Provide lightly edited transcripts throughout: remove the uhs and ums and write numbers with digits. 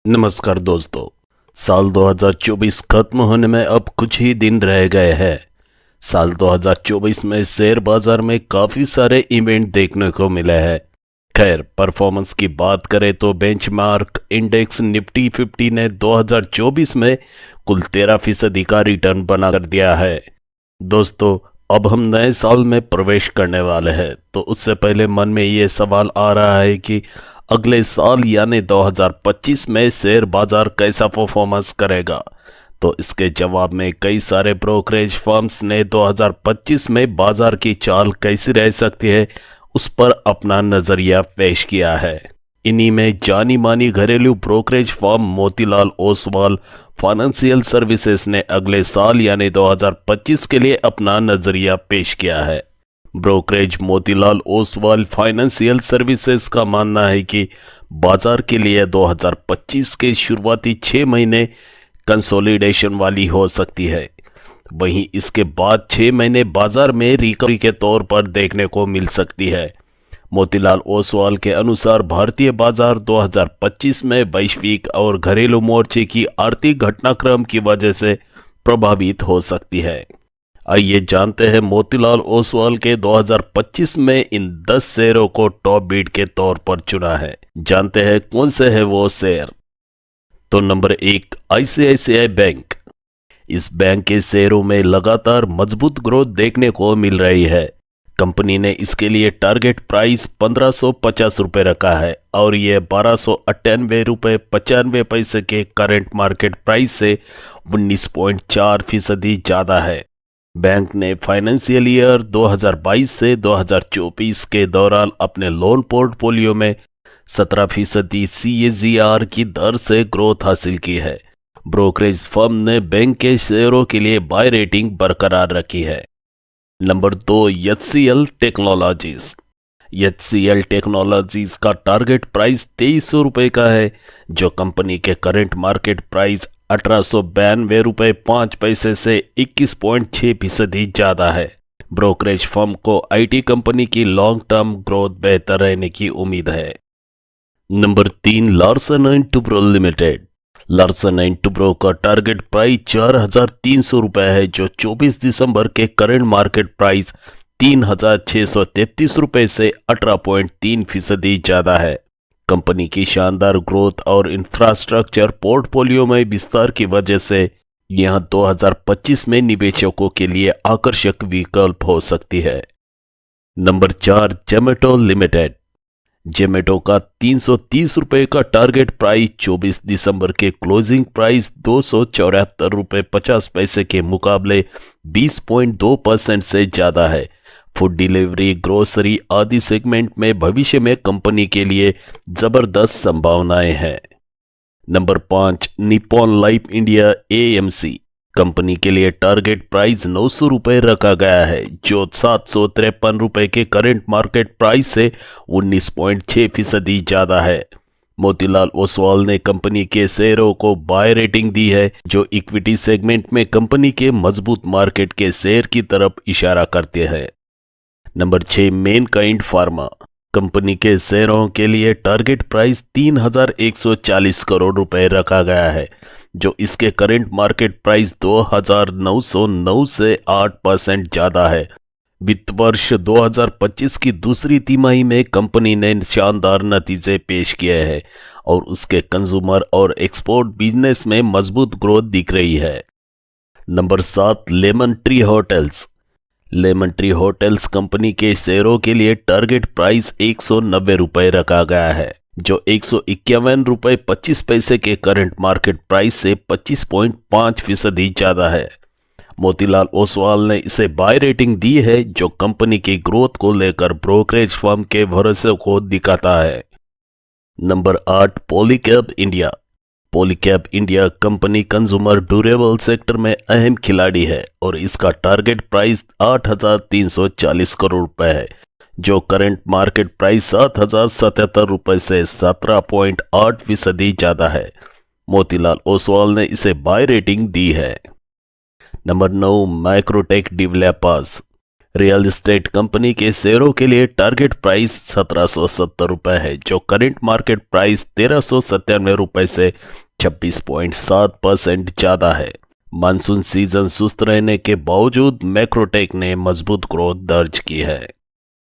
नमस्कार दोस्तों। साल 2024 खत्म होने में अब कुछ ही दिन रह गए हैं। साल 2024 में शेयर बाजार में काफ़ी सारे इवेंट देखने को मिले हैं। खैर, परफॉर्मेंस की बात करें तो बेंचमार्क इंडेक्स निफ्टी 50 ने 2024 में कुल 13% का रिटर्न बना कर दिया है। दोस्तों, अब हम नए साल में प्रवेश करने वाले हैं, तो उससे पहले मन में ये सवाल आ रहा है कि अगले साल यानी 2025 में शेयर बाजार कैसा परफॉर्मेंस करेगा। तो इसके जवाब में कई सारे ब्रोकरेज फर्म्स ने 2025 में बाजार की चाल कैसी रह सकती है उस पर अपना नजरिया पेश किया है। इन्हीं में जानी मानी घरेलू brokerage firm Motilal Oswal financial services ने अगले साल यानी 2025 के लिए अपना नजरिया पेश किया है। Brokerage Motilal Oswal financial services का मानना है कि बाजार के लिए 2025 के शुरुआती 6 महीने कंसोलिडेशन वाली हो सकती है। वहीं इसके बाद 6 महीने बाजार में रिकवरी के तौर पर देखने को मिल सकती है। मोतीलाल ओसवाल के अनुसार भारतीय बाजार 2025 में वैश्विक और घरेलू मोर्चे की आर्थिक घटनाक्रम की वजह से प्रभावित हो सकती है। आइए जानते हैं मोतीलाल ओसवाल के 2025 में इन 10 शेयरों को टॉप बीट के तौर पर चुना है। जानते हैं कौन से है वो शेयर। तो नंबर 1, आईसीआईसीआई बैंक। इस बैंक के शेयरों में लगातार मजबूत ग्रोथ देखने को मिल रही है। कंपनी ने इसके लिए टारगेट प्राइस 1550 रुपये रखा है और ये 1298 रुपये 95 पैसे के करंट मार्केट प्राइस से 19.4% ज़्यादा है। बैंक ने फाइनेंशियल ईयर 2022 से 2024 के दौरान अपने लोन पोर्टफोलियो में 17% CAGR की दर से ग्रोथ हासिल की है। ब्रोकरेज फर्म ने बैंक के शेयरों के लिए बाय रेटिंग बरकरार रखी है। Number 2, HCL technologies. HCL technologies का टारगेट प्राइस 2300 रुपये का है, जो कंपनी के करंट मार्केट प्राइस 1892 रुपये 5 पैसे से 21.6% ज़्यादा है। ब्रोकरेज फर्म को IT कंपनी की लॉन्ग टर्म ग्रोथ बेहतर रहने की उम्मीद है। Number 3, Larsen and Toubro limited. Larsen and Toubro का टारगेट प्राइस 4300 रुपये है, जो 24 दिसंबर के करंट मार्केट प्राइस 3633 रुपये से 18.3% ज़्यादा है। कंपनी की शानदार ग्रोथ और इंफ्रास्ट्रक्चर पोर्टफोलियो में विस्तार की वजह से यहां 2025 में निवेशकों के लिए आकर्षक विकल्प हो सकती है। Number 4, Zomato limited. जोमैटो का 330 रुपये का टारगेट प्राइस 24 दिसंबर के क्लोजिंग प्राइस 274 रुपये 50 पैसे के मुकाबले 20.2% से ज़्यादा है। फूड डिलीवरी, ग्रोसरी आदि सेगमेंट में भविष्य में कंपनी के लिए जबरदस्त संभावनाएं हैं। Number 5, Nippon life India AMC। Company के लिए टारगेट प्राइस 900 रुपये रखा गया है, जो 753 रुपये के करंट मार्केट प्राइस से 19.6% ज़्यादा है। मोतीलाल ओसवाल ने कंपनी के शेयरों को बाय रेटिंग दी है, जो इक्विटी सेगमेंट में कंपनी के मजबूत मार्केट के शेयर की तरफ इशारा करते हैं। Number 6, Mankind pharma. कंपनी के शेयरों के लिए टारगेट प्राइस 3140 करोड़ रुपए रखा गया है, जो इसके करंट मार्केट प्राइस 2909 से 8% ज़्यादा है। वित्त वर्ष 2025 की दूसरी तिमाही में कंपनी ने शानदार नतीजे पेश किए हैं और उसके कंज्यूमर और एक्सपोर्ट बिजनेस में मजबूत ग्रोथ दिख रही है। Number 7, lemon tree hotels. Lemon tree hotels company के शेयरों के लिए टारगेट प्राइस 190 रुपये रखा गया है, जो 151 रुपये 25 पैसे के करंट मार्केट प्राइस से 25.5% ज़्यादा है। मोतीलाल ओसवाल ने इसे बाय रेटिंग दी है, जो कंपनी की ग्रोथ को लेकर ब्रोकरेज फर्म के भरोसे को दिखाता है। Number 8, Polycab India. Polycab India company consumer durable sector में अहम खिलाड़ी है और इसका टारगेट प्राइस 8340 करोड़ रुपए है, जो करंट मार्केट प्राइस 7077 रुपये से 17.8% ज़्यादा है। मोतीलाल ओसवाल ने इसे बाय रेटिंग दी है। Number 9, Microtek developers. Real estate company के शेयरों के लिए टारगेट प्राइस 1770 रुपए है, जो करंट मार्केट प्राइस 1397 रुपए से 26.7% ज्यादा है। मानसून सीजन सुस्त रहने के बावजूद मैक्रोटेक ने मजबूत ग्रोथ दर्ज की है।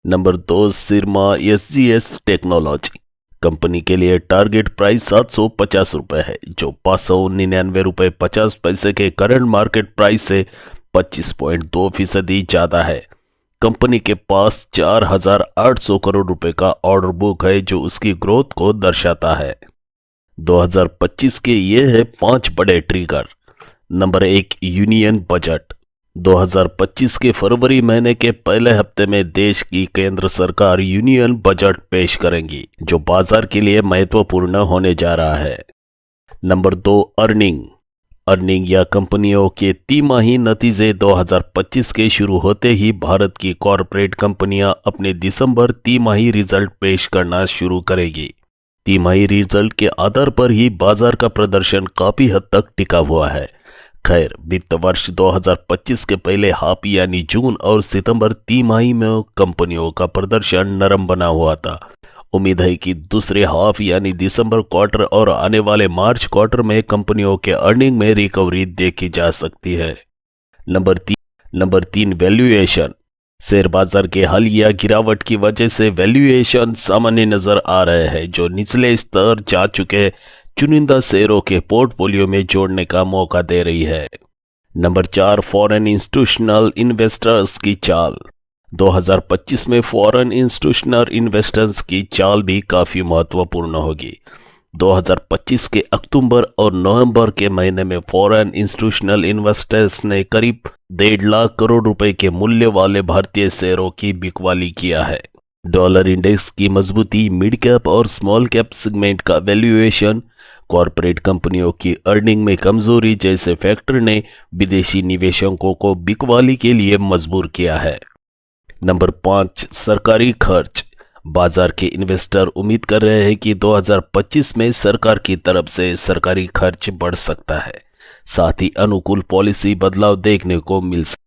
नंबर 2, सिरमा एसजीएस टेक्नोलॉजी कंपनी के लिए टारगेट प्राइस 750 रुपए है, जो 599 रुपए 50 पैसे के करंट मार्केट प्राइस से 25.2% ज्यादा है। कंपनी के पास 4800 करोड़ रुपए का ऑर्डर बुक है, जो उसकी ग्रोथ को दर्शाता है। 2025 के ये है 5 बड़े ट्रिगर। Number 1, union budget. 2025 के फरवरी महीने के पहले हफ्ते में देश की केंद्र सरकार यूनियन बजट पेश करेंगी, जो बाजार के लिए महत्वपूर्ण होने जा रहा है। नंबर 2, अर्निंग या कंपनियों के तिमाही नतीजे। 2025 के शुरू होते ही भारत की कॉरपोरेट कंपनियां अपने दिसंबर तिमाही रिजल्ट पेश करना शुरू करेगी। तिमाही रिजल्ट के आधार पर ही बाजार का प्रदर्शन काफी हद तक टिका हुआ है। खैर, वित्त वर्ष 2025 के पहले हाफ यानी जून और सितंबर तिमाही में कंपनियों का प्रदर्शन नरम बना हुआ था। उम्मीद है कि दूसरे हाफ यानी दिसंबर क्वार्टर और आने वाले मार्च क्वार्टर में कंपनियों के अर्निंग में रिकवरी देखी जा सकती है। Number 3, valuation. शेयर बाजार के हालिया गिरावट की वजह से वैल्यूएशन सामान्य नजर आ रहे हैं, जो निचले स्तर जा चुके चुनिंदा शेयरों के पोर्टफोलियो में जोड़ने का मौका दे रही है। नंबर 4, फॉरेन इंस्टीट्यूशनल इन्वेस्टर्स की चाल। 2025 में फॉरेन इंस्टीट्यूशनल इन्वेस्टर्स की चाल भी काफी महत्वपूर्ण होगी। 2025 के अक्टूबर और नवंबर के महीने में फॉरेन इंस्टीट्यूशनल इन्वेस्टर्स ने करीब 1.5 लाख करोड़ रुपए के मूल्य वाले भारतीय शेयरों की बिकवाली किया है। डॉलर इंडेक्स की मजबूती, मिड कैप और स्मॉल कैप सेगमेंट का वैल्यूएशन, कॉरपोरेट कंपनियों की अर्निंग में कमजोरी जैसे फैक्टर ने विदेशी निवेशकों को बिकवाली के लिए मजबूर किया है। नंबर 5, सरकारी खर्च। बाजार के इन्वेस्टर उम्मीद कर रहे हैं कि 2025 में सरकार की तरफ से सरकारी खर्च बढ़ सकता है। साथ ही अनुकूल पॉलिसी बदलाव देखने को मिल सकता है।